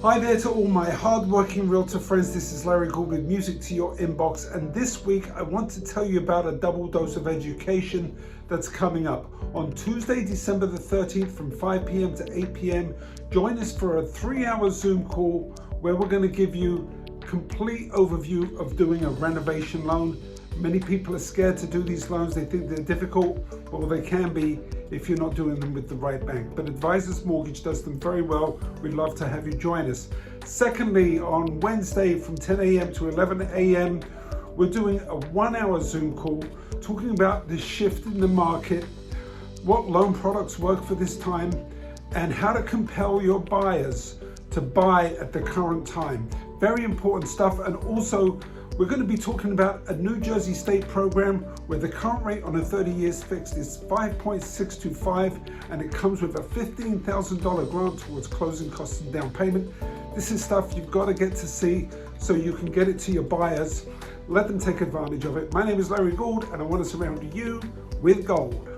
Hi there to all my hard-working realtor friends. This is Larry Gould with Music to Your Inbox, and this week I want to tell you about a double dose of education that's coming up. On Tuesday, December the 13th from 5 p.m. to 8 p.m. Join us for a 3-hour Zoom call where we're going to give you complete overview of doing a renovation loan. Many people are scared to do these loans. They think they're difficult. Well, they can be if you're not doing them with the right bank. But Advisors Mortgage does them very well. We'd love to have you join us. Secondly, on Wednesday from 10 a.m. to 11 a.m., we're doing a 1-hour Zoom call talking about the shift in the market, what loan products work for this time, and how to compel your buyers to buy at the current time. Very important stuff. And also, we're going to be talking about a New Jersey state program where the current rate on a 30 years fixed is 5.625, and it comes with a $15,000 grant towards closing costs and down payment. This is stuff you've got to get to see so you can get it to your buyers. Let them take advantage of it. My name is Larry Gould, and I want to surround you with gold.